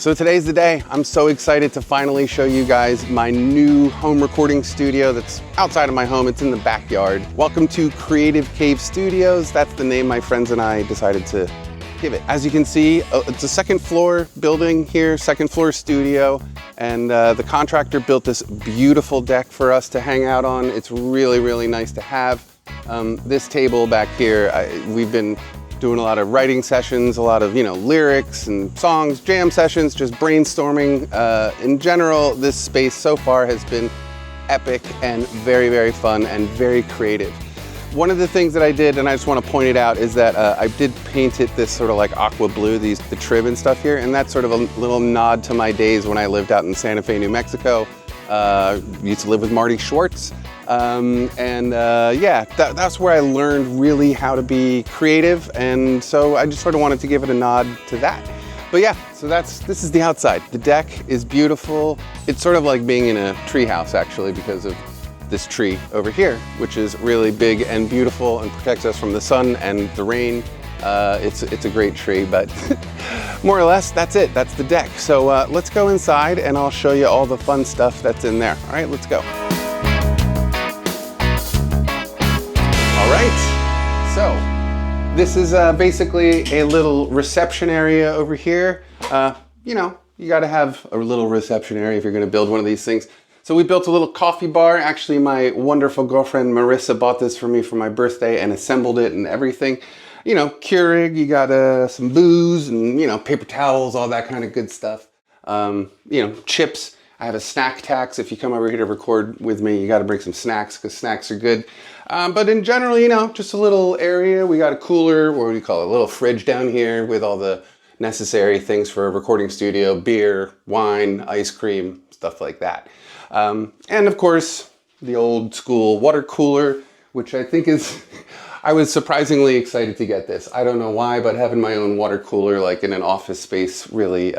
So today's the day. I'm so excited to finally show you guys my new home recording studio that's outside of my home. It's in the backyard. Welcome to Creative Cave Studios. That's the name my friends and I decided to give it. As you can see, it's a second floor building here, second floor studio. And the contractor built this beautiful deck for us to hang out on. It's really, really nice to have. This table back here, we've been doing a lot of writing sessions, a lot of, lyrics and songs, jam sessions, just brainstorming. In general, this space so far has been epic and very, very fun and very creative. One of the things that I did, and I just want to point it out, is that I did paint it this sort of like aqua blue, the trim and stuff here, and that's sort of a little nod to my days when I lived out in Santa Fe, New Mexico. Used to live with Marty Schwartz. That's where I learned really how to be creative, and so I just sort of wanted to give it a nod to that. But yeah, so this is the outside. The deck is beautiful. It's sort of like being in a tree house actually, because of this tree over here, which is really big and beautiful and protects us from the sun and the rain. It's a great tree, but more or less that's it. That's the deck. So let's go inside and I'll show you all the fun stuff that's in there. All right, let's go. Right, so this is basically a little reception area over here. You gotta have a little reception area if you're gonna build one of these things. So we built a little coffee bar. Actually, my wonderful girlfriend Marissa bought this for me for my birthday and assembled it and everything. Keurig, you got some booze and, paper towels, all that kind of good stuff. Chips. I have a snack tax. If you come over here to record with me, you got to bring some snacks because snacks are good. But in general, just a little area. We got a cooler, what do you call it, a little fridge down here with all the necessary things for a recording studio, beer, wine, ice cream, stuff like that. And of course, the old school water cooler, which I think is, I was surprisingly excited to get this. I don't know why, but having my own water cooler like in an office space really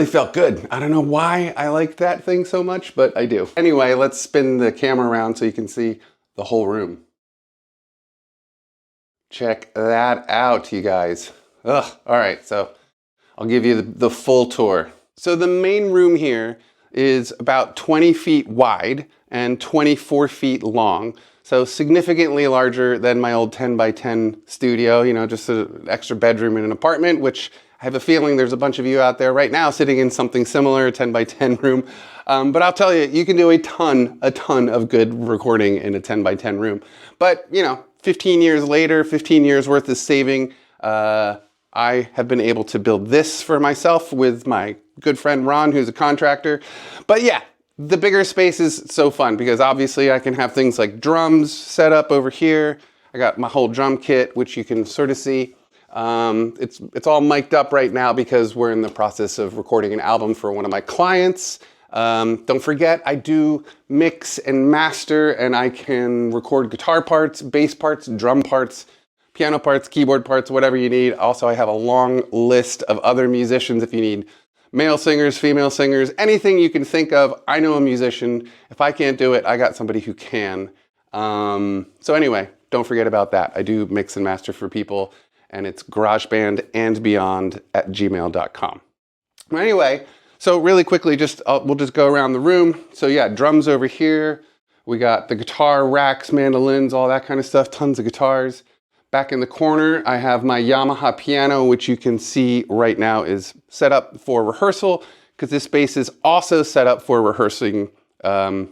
felt good. I don't know why I like that thing so much, but I do. Anyway, let's spin the camera around so you can see the whole room. Check that out, you guys. All right, so I'll give you the full tour. So the main room here is about 20 feet wide and 24 feet long. So significantly larger than my old 10 by 10 studio, just an extra bedroom in an apartment, which I have a feeling there's a bunch of you out there right now sitting in something similar, a 10 by 10 room. But I'll tell you, you can do a ton of good recording in a 10 by 10 room. But 15 years later, 15 years worth of saving, I have been able to build this for myself with my good friend Ron, who's a contractor. But yeah, the bigger space is so fun because obviously I can have things like drums set up over here. I got my whole drum kit, which you can sort of see. It's all mic'd up right now because we're in the process of recording an album for one of my clients. Don't forget, I do mix and master, and I can record guitar parts, bass parts, drum parts, piano parts, keyboard parts, whatever you need. Also, I have a long list of other musicians if you need male singers, female singers, anything you can think of. I know a musician. If I can't do it, I got somebody who can. So anyway, don't forget about that. I do mix and master for people, and it's garagebandandbeyond@gmail.com. Anyway, so really quickly, we'll just go around the room. So yeah, drums over here. We got the guitar racks, mandolins, all that kind of stuff, tons of guitars. Back in the corner, I have my Yamaha piano, which you can see right now is set up for rehearsal, because this space is also set up for rehearsing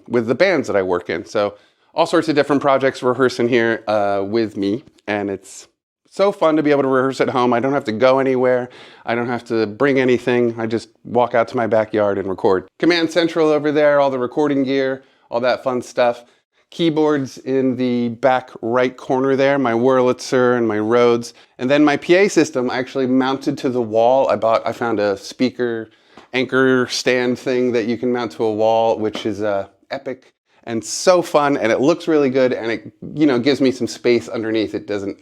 with the bands that I work in. So all sorts of different projects rehearsing here with me, and it's so fun to be able to rehearse at home. I don't have to go anywhere. I don't have to bring anything. I just walk out to my backyard and record. Command Central over there, all the recording gear, all that fun stuff. Keyboards in the back right corner there, my Wurlitzer and my Rhodes. And then my PA system actually mounted to the wall. I found a speaker anchor stand thing that you can mount to a wall, which is epic and so fun, and it looks really good, and it gives me some space underneath. It doesn't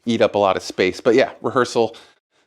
eat up a lot of space. But yeah, rehearsal.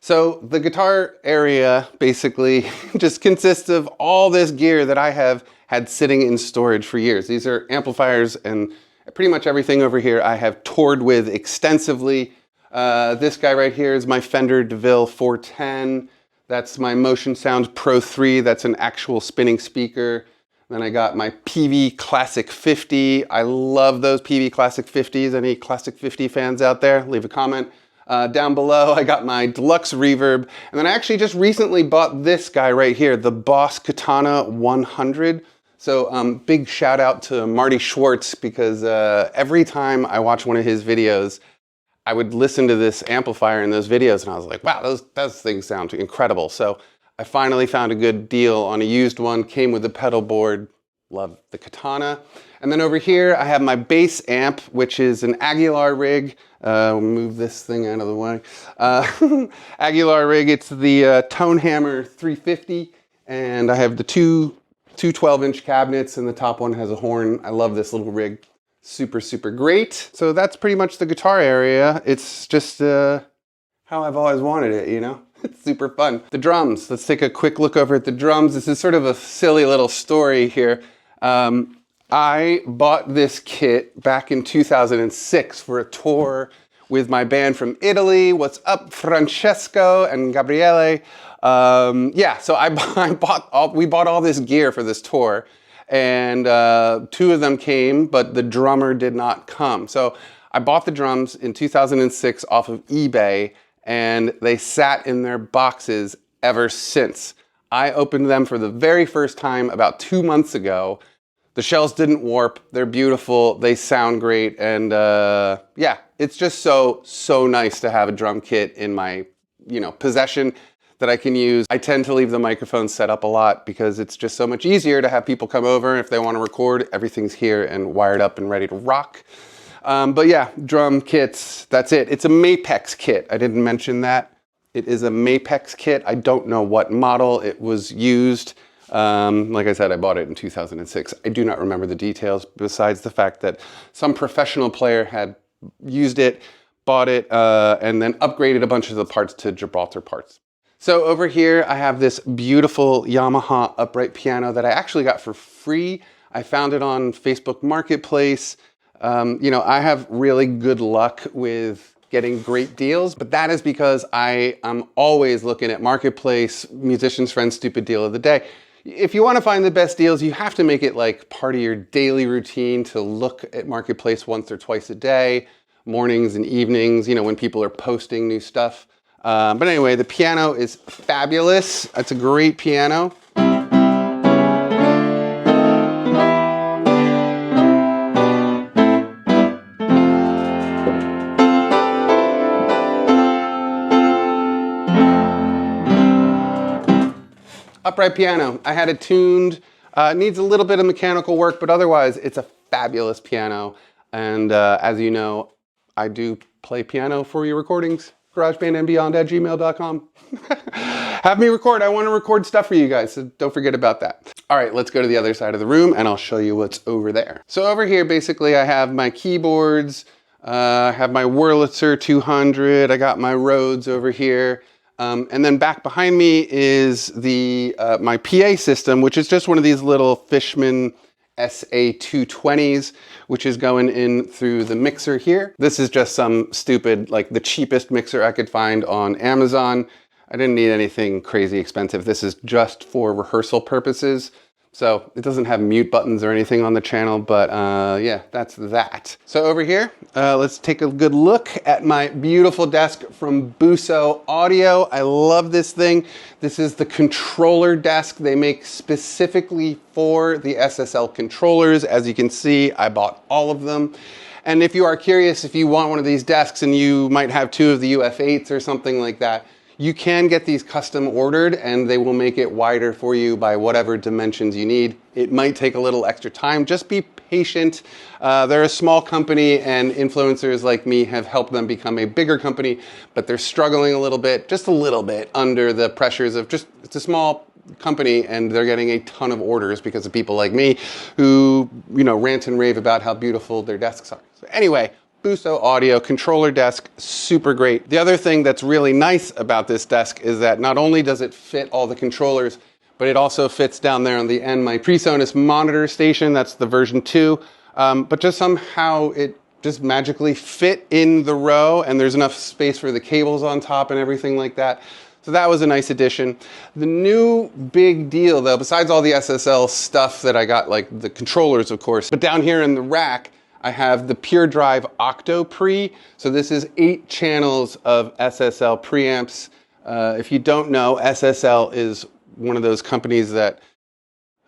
So the guitar area basically just consists of all this gear that I have had sitting in storage for years. These are amplifiers and pretty much everything over here I have toured with extensively. This guy right here is my Fender DeVille 410. That's my Motion Sound Pro 3. That's an actual spinning speaker. Then I got my PV Classic 50. I love those PV Classic 50s. Any Classic 50 fans out there? Leave a comment. Down below, I got my Deluxe Reverb. And then I actually just recently bought this guy right here, the Boss Katana 100. So big shout out to Marty Schwartz, because every time I watch one of his videos, I would listen to this amplifier in those videos and I was like, wow, those things sound incredible. So I finally found a good deal on a used one, came with a pedal board, love the Katana. And then over here I have my bass amp, which is an Aguilar rig. Move this thing out of the way. Aguilar rig, it's the Tone Hammer 350, and I have the two 12-inch cabinets, and the top one has a horn. I love this little rig. Super, super great. So that's pretty much the guitar area. It's just how I've always wanted it, you know? It's super fun. The drums, let's take a quick look over at the drums. This is sort of a silly little story here. I bought this kit back in 2006 for a tour with my band from Italy. What's up, Francesco and Gabriele? Yeah, so we bought all this gear for this tour. And 2 of them came, but the drummer did not come. So I bought the drums in 2006 off of eBay, and they sat in their boxes ever since. I opened them for the very first time about 2 months ago. The shells didn't warp, they're beautiful, they sound great, and yeah, it's just so nice to have a drum kit in my possession that I can use. I tend to leave the microphone set up a lot because it's just so much easier to have people come over. If they want to record, everything's here and wired up and ready to rock. But yeah, drum kits, that's it. It's a Mapex kit. I didn't mention that. It is a Mapex kit. I don't know what model it was used. Like I said, I bought it in 2006. I do not remember the details besides the fact that some professional player had used it, bought it, and then upgraded a bunch of the parts to Gibraltar parts. So over here, I have this beautiful Yamaha upright piano that I actually got for free. I found it on Facebook Marketplace. I have really good luck with getting great deals, but that is because I am always looking at Marketplace, Musician's Friend Stupid Deal of the Day. If you want to find the best deals, you have to make it like part of your daily routine to look at Marketplace once or twice a day, mornings and evenings, when people are posting new stuff. But anyway, the piano is fabulous. It's a great piano. Upright piano. I had it tuned. It needs a little bit of mechanical work, but otherwise it's a fabulous piano. And as you know, I do play piano for your recordings. GarageBandandBeyond@gmail.com. Have me record. I want to record stuff for you guys, so don't forget about that. All right, let's go to the other side of the room and I'll show you what's over there. So over here, basically, I have my keyboards. I have my Wurlitzer 200. I got my Rhodes over here. And then back behind me is the my PA system, which is just one of these little Fishman SA220s, which is going in through the mixer here. This is just some stupid, like the cheapest mixer I could find on Amazon. I didn't need anything crazy expensive. This is just for rehearsal purposes. So it doesn't have mute buttons or anything on the channel, but yeah, that's that. So over here, let's take a good look at my beautiful desk from BUSO Audio. I love this thing. This is the controller desk they make specifically for the SSL controllers. As you can see, I bought all of them. And if you are curious, if you want one of these desks and you might have 2 of the UF8s or something like that, you can get these custom ordered and they will make it wider for you by whatever dimensions you need. It might take a little extra time. Just be patient. They're a small company and influencers like me have helped them become a bigger company, but they're struggling a little bit, just a little bit under the pressures of it's a small company and they're getting a ton of orders because of people like me who, rant and rave about how beautiful their desks are. So anyway, BUSO Audio controller desk, super great. The other thing that's really nice about this desk is that not only does it fit all the controllers, but it also fits down there on the end my PreSonus monitor station, that's the version 2, but just somehow it just magically fit in the row and there's enough space for the cables on top and everything like that. So that was a nice addition. The new big deal though, besides all the SSL stuff that I got, like the controllers of course, but down here in the rack, I have the PureDrive Octo Pre. So this is 8 channels of SSL preamps. If you don't know, SSL is one of those companies that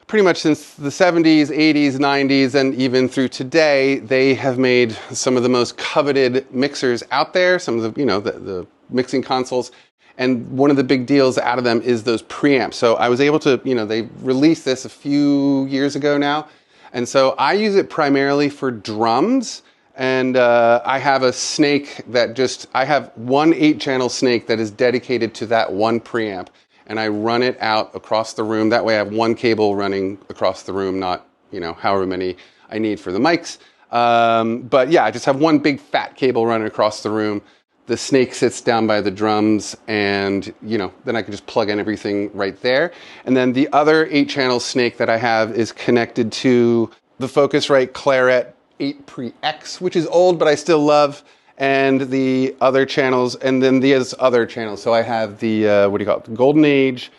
pretty much since the 70s, 80s, 90s, and even through today, they have made some of the most coveted mixers out there, some of the, you know, the mixing consoles. And one of the big deals out of them is those preamps. So I was able to, you know, they released this a few years ago now. And so I use it primarily for drums. And I have a snake that I have one 8-channel snake that is dedicated to that one preamp. And I run it out across the room. That way I have one cable running across the room, not, you know, however many I need for the mics. But yeah, I just have one big fat cable running across the room. The snake sits down by the drums and, you know, then I can just plug in everything right there. And then the other 8-channel snake that I have is connected to the Focusrite Claret 8 Pre-X, which is old, but I still love, and the other channels, and then these other channels. So I have the, what do you call it? The Golden Age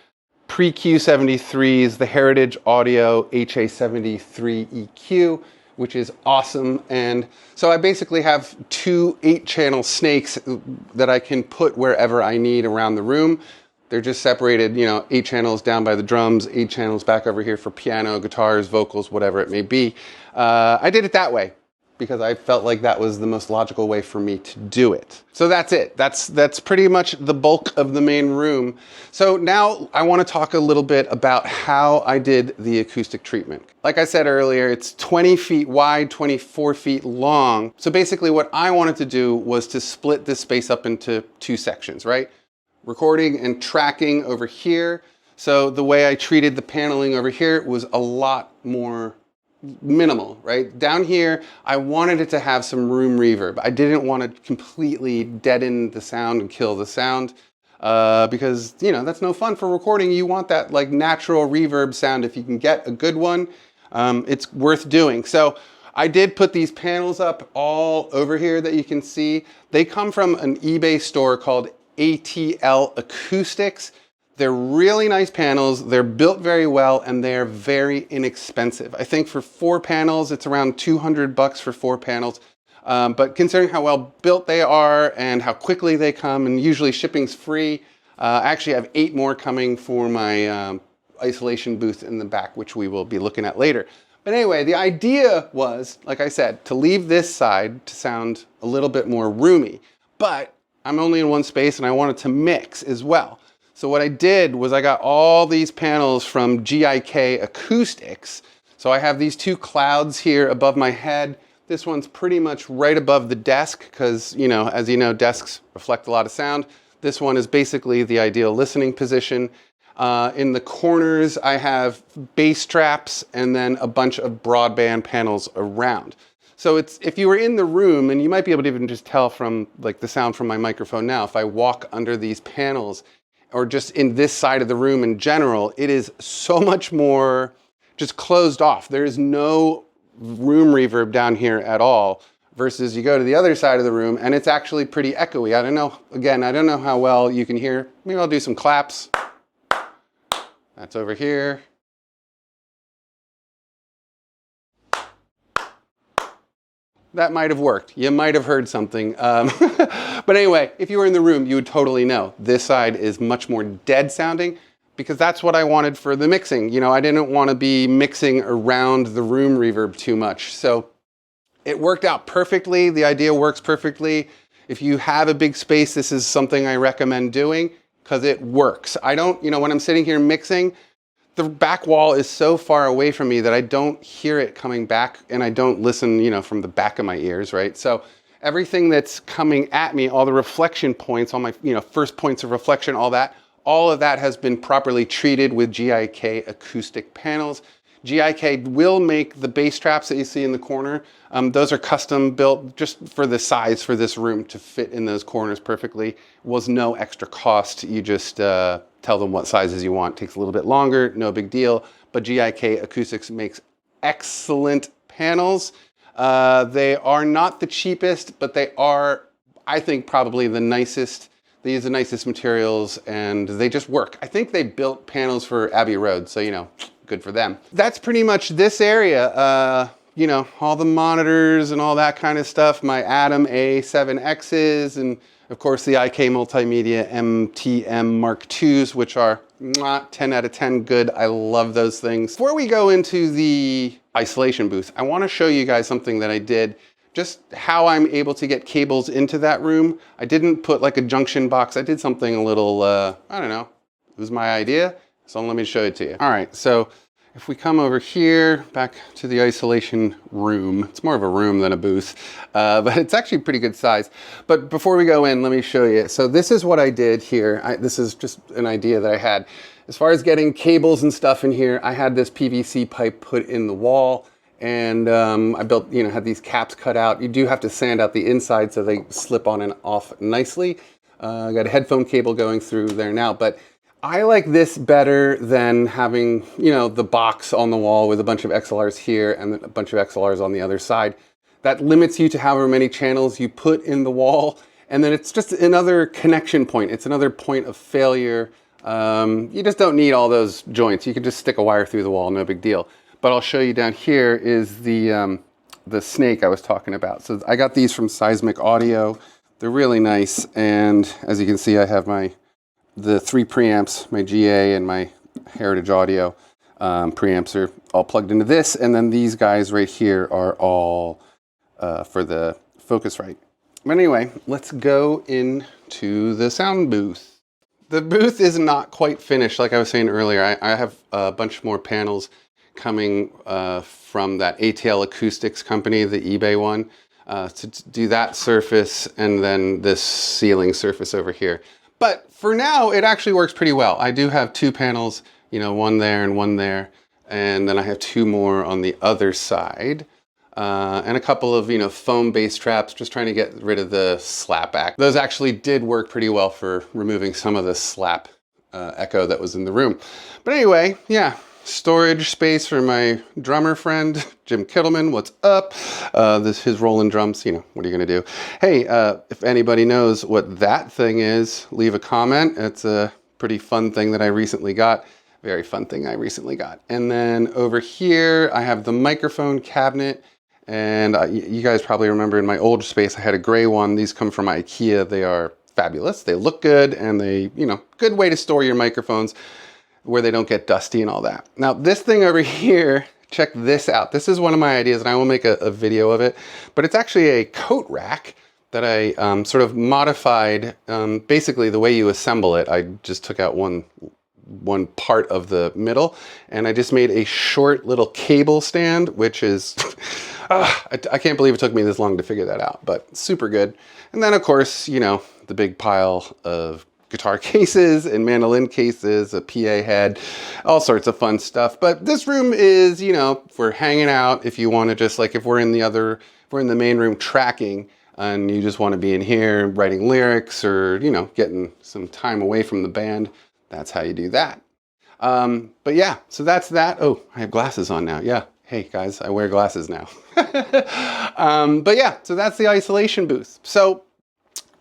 Pre-Q73s, the Heritage Audio HA73 EQ, which is awesome. And so I basically have 2 8-channel snakes that I can put wherever I need around the room. They're just separated, you know, 8 channels down by the drums, 8 channels back over here for piano, guitars, vocals, whatever it may be. I did it that way because I felt like that was the most logical way for me to do it. So that's it. That's pretty much the bulk of the main room. So now I want to talk a little bit about how I did the acoustic treatment. Like I said earlier, it's 20 feet wide, 24 feet long. So basically what I wanted to do was to split this space up into 2 sections, right? Recording and tracking over here. So the way I treated the paneling over here was a lot more minimal, right? Down here, I wanted it to have some room reverb. I didn't want to completely deaden the sound and kill the sound because, you know, that's no fun for recording. You want that like natural reverb sound. If you can get a good one, it's worth doing. So I did put these panels up all over here that you can see. They come from an eBay store called ATL Acoustics. They're really nice panels, they're built very well, and they're very inexpensive. I think for 4 panels, it's around $200 for 4 panels. But considering how well built they are and how quickly they come, and usually shipping's free, I actually have 8 more coming for my isolation booth in the back, which we will be looking at later. But anyway, the idea was, like I said, to leave this side to sound a little bit more roomy. But I'm only in one space and I wanted to mix as well. So what I did was I got all these panels from GIK Acoustics. So I have these 2 clouds here above my head. This one's pretty much right above the desk because, you know, as you know, desks reflect a lot of sound. This one is basically the ideal listening position. In the corners, I have bass traps and then a bunch of broadband panels around. So it's, if you were in the room, and you might be able to even just tell from like the sound from my microphone now, if I walk under these panels, or just in this side of the room in general, it is so much more just closed off. There is no room reverb down here at all, versus you go to the other side of the room and it's actually pretty echoey. I don't know, again, I don't know how well you can hear. Maybe I'll do some claps. That's over here. That might have worked. You might have heard something. But anyway, if you were in the room, you would totally know. This side is much more dead sounding because that's what I wanted for the mixing. You know, I didn't want to be mixing around the room reverb too much. So it worked out perfectly. The idea works perfectly. If you have a big space, this is something I recommend doing because it works. I don't, you know, when I'm sitting here mixing, the back wall is so far away from me that I don't hear it coming back, and I don't listen, you know, from the back of my ears, right? So everything that's coming at me, all the reflection points, all my, you know, first points of reflection, all of that has been properly treated with GIK acoustic panels. GIK will make the bass traps that you see in the corner. Those are custom built just for the size for this room to fit in those corners perfectly. Was no extra cost. You just tell them what sizes you want. Takes a little bit longer, no big deal. But GIK Acoustics makes excellent panels. They are not the cheapest, but they are, I think, probably the nicest They use the nicest materials and they just work. I think they built panels for Abbey Road, so you know, good for them. That's pretty much this area. You know, all the monitors and all that kind of stuff, my Atom A7Xs, and of course the Ikmultimedia MTM Mark IIs, which are 10 out of 10 good. I love those things. Before we go into the isolation booth, I want to show you guys something that I did, just how I'm able to get cables into that room. I didn't put like a junction box. I did something a little, I don't know, it was my idea. So let me show it to you. All right, so if we come over here, back to the isolation room, it's more of a room than a booth, but it's actually pretty good size. But before we go in, let me show you. So this is what I did here. This is just an idea that I had. As far as getting cables and stuff in here, I had this PVC pipe put in the wall, and I built, you know, had these caps cut out. You do have to sand out the inside so they slip on and off nicely. I got a headphone cable going through there now, but I like this better than having, you know, the box on the wall with a bunch of XLRs here and a bunch of XLRs on the other side. That limits you to however many channels you put in the wall. And then it's just another connection point. It's another point of failure. You just don't need all those joints. You can just stick a wire through the wall, no big deal. But I'll show you down here is the snake I was talking about. So I got these from Seismic Audio. They're really nice. And as you can see, I have the 3 preamps, my GA and my Heritage Audio preamps are all plugged into this, and then these guys right here are all for the Focusrite. But anyway, let's go into the sound booth. The booth is not quite finished, like I was saying earlier. I have a bunch more panels coming from that ATL Acoustics company, the eBay one, to do that surface and then this ceiling surface over here. But for now, it actually works pretty well. I do have 2 panels, you know, one there and one there. And then I have 2 more on the other side. And a couple of, you know, foam bass traps, just trying to get rid of the slap back. Those actually did work pretty well for removing some of the slap echo that was in the room. But anyway, yeah. Storage space for my drummer friend, Jim Kittleman. What's up? His rolling drums, you know, what are you gonna do? Hey, if anybody knows what that thing is, leave a comment. It's a pretty fun thing that I recently got. Very fun thing I recently got. And then over here, I have the microphone cabinet. And you guys probably remember in my old space, I had a gray one. These come from IKEA. They are fabulous. They look good and they, you know, good way to store your microphones where they don't get dusty and all that. Now this thing over here, check this out. This is one of my ideas and I will make a video of it, but it's actually a coat rack that I sort of modified. Basically the way you assemble it, I just took out one part of the middle and I just made a short little cable stand, which is, I can't believe it took me this long to figure that out, but super good. And then of course, you know, the big pile of guitar cases and mandolin cases, a PA head, all sorts of fun stuff. But this room is, you know, for hanging out. If you want to just like, if we're in the main room tracking and you just want to be in here writing lyrics or, you know, getting some time away from the band, that's how you do that. But yeah, so that's that. Oh, I have glasses on now. Yeah. Hey guys, I wear glasses now. But yeah, so that's the isolation booth. So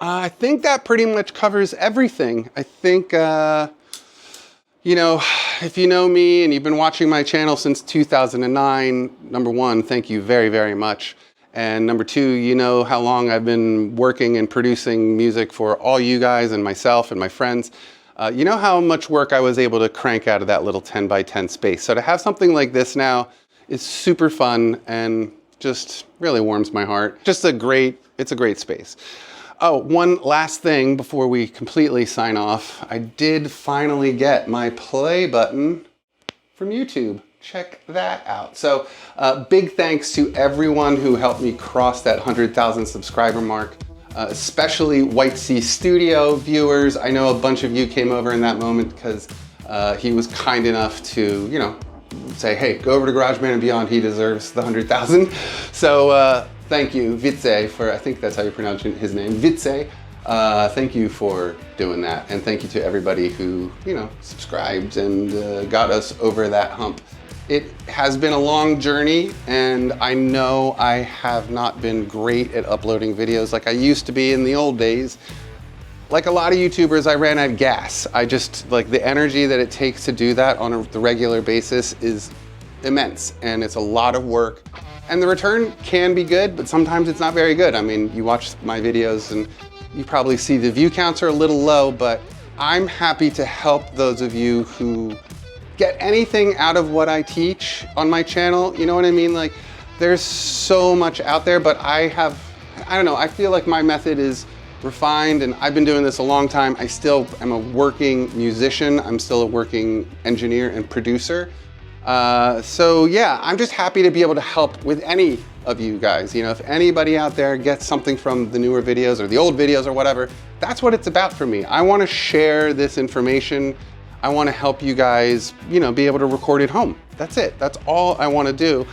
I think that pretty much covers everything. I think, you know, if you know me and you've been watching my channel since 2009, number 1, thank you very, very much. And number 2, you know how long I've been working and producing music for all you guys and myself and my friends. You know how much work I was able to crank out of that little 10 by 10 space. So to have something like this now is super fun and just really warms my heart. It's a great space. Oh, one last thing before we completely sign off. I did finally get my play button from YouTube. Check that out. So big thanks to everyone who helped me cross that 100,000 subscriber mark, especially White Sea Studio viewers. I know a bunch of you came over in that moment because he was kind enough to, you know, say, hey, go over to GarageBand and Beyond. He deserves the 100,000. So thank you, Vitze, for, I think that's how you pronounce his name, Vitze. Thank you for doing that. And thank you to everybody who, you know, subscribed and got us over that hump. It has been a long journey, and I know I have not been great at uploading videos like I used to be in the old days. like a lot of YouTubers, I ran out of gas. I just, like, the energy that it takes to do that on the regular basis is immense, and it's a lot of work. And the return can be good, but sometimes it's not very good. I mean, you watch my videos and you probably see the view counts are a little low, but I'm happy to help those of you who get anything out of what I teach on my channel. You know what I mean? Like, there's so much out there, but I don't know, I feel like my method is refined, and I've been doing this a long time. I still am a working musician. I'm still a working engineer and producer. So yeah, I'm just happy to be able to help with any of you guys. You know, if anybody out there gets something from the newer videos or the old videos or whatever, that's what it's about for me. I want to share this information. I want to help you guys, you know, be able to record at home. That's it. That's all I want to do,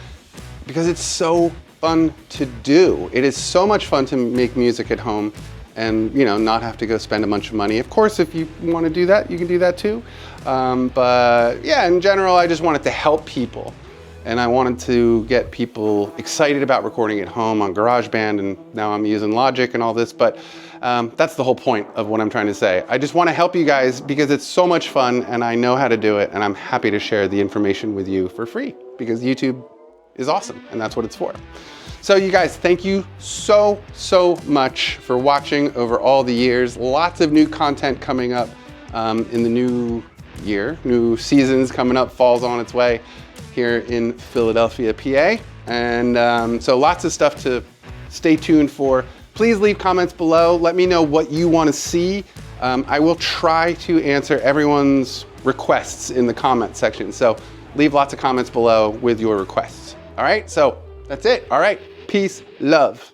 because it's so fun to do. It is so much fun to make music at home and, you know, not have to go spend a bunch of money. Of course, if you want to do that, you can do that too. But yeah, in general, I just wanted to help people, and I wanted to get people excited about recording at home on GarageBand, and now I'm using Logic and all this, but that's the whole point of what I'm trying to say. I just want to help you guys because it's so much fun, and I know how to do it, and I'm happy to share the information with you for free, because YouTube is awesome, and that's what it's for. So you guys, thank you so much for watching over all the years. Lots of new content coming up in the new year. New seasons coming up, fall's on its way here in Philadelphia, PA. And so lots of stuff to stay tuned for. Please leave comments below. Let me know what you want to see. I will try to answer everyone's requests in the comment section. So leave lots of comments below with your requests. All right, so that's it. All right, peace, love.